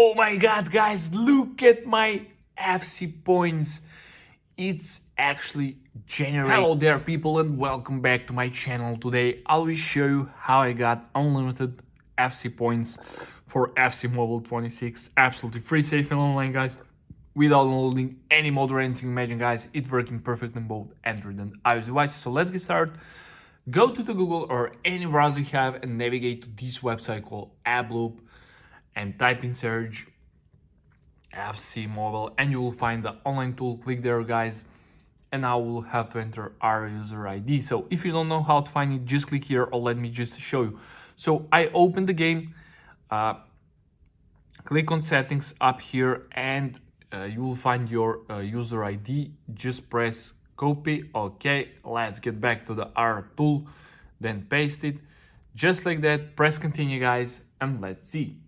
Oh my god, guys, look at my FC points. It's actually generating. Hello there, people, and welcome back to my channel. Today I will show you how I got unlimited FC points for FC Mobile 26. Absolutely free, safe, and online, guys, without downloading any mod or anything. Imagine, guys, it's working perfect on both Android and iOS devices. So let's get started. Go to the Google or any browser you have and navigate to this website called AppLoop and type in search FC Mobile and you will find the online tool. Click there, guys, and now we'll have to enter our user ID. So if you don't know how to find it, just click here or let me just show you. So I open the game, click on settings up here, and you will find your user ID. Just press copy. Okay, let's get back to the R tool, then paste it just like that. Press continue, guys, and let's see.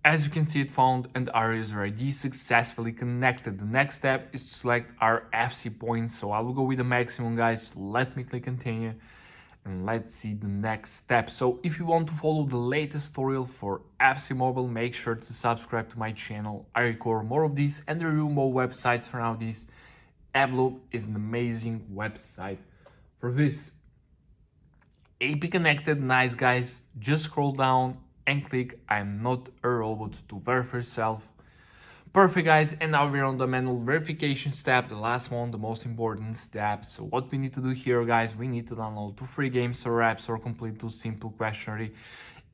As you can see, it found and our user ID successfully connected. The next step is to select our FC points. So I will go with the maximum, guys. Let me click continue and let's see the next step. So if you want to follow the latest tutorial for FC Mobile, make sure to subscribe to my channel. I record more of these and review more websites for now. This AppLoop is an amazing website for this. AP connected, nice, guys. Just scroll down and click I'm not a robot to verify yourself. Perfect, guys, and now we're on the manual verification step, the last one, the most important step. So what we need to do here, guys, we need to download 2 free games or apps or complete 2 simple questionnaire.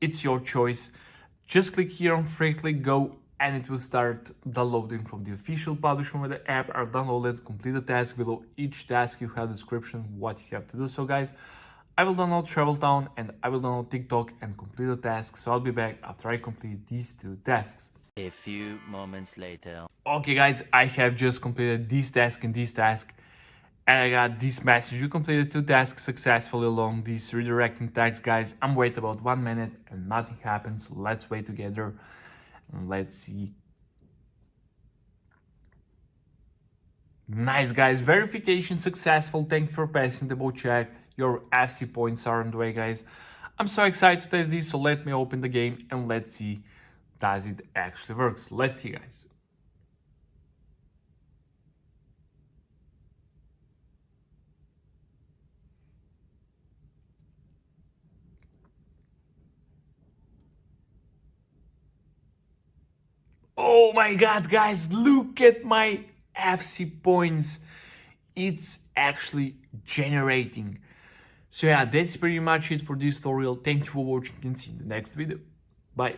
It's your choice. Just click here on free, click go, and it will start downloading from the official publisher where the app are downloaded. Complete the task. Below each task you have a description what you have to do. So guys, I will download Travel Town and I will download TikTok and complete the task. So I'll be back after I complete these 2 tasks. A few moments later. Okay, guys, I have just completed this task and this task, and I got this message: you completed 2 tasks successfully along these redirecting tags. Guys, I'm waiting about 1 minute and nothing happens. So let's wait together and let's see. Nice, guys, verification successful. Thank you for passing the boat check. Your FC points are on the way, guys. I'm so excited to test this, so let me open the game and let's see, does it actually works? Let's see, guys. Oh my god, guys, look at my FC points. It's actually generating. So yeah, that's pretty much it for this tutorial. Thank you for watching and see you in the next video. Bye.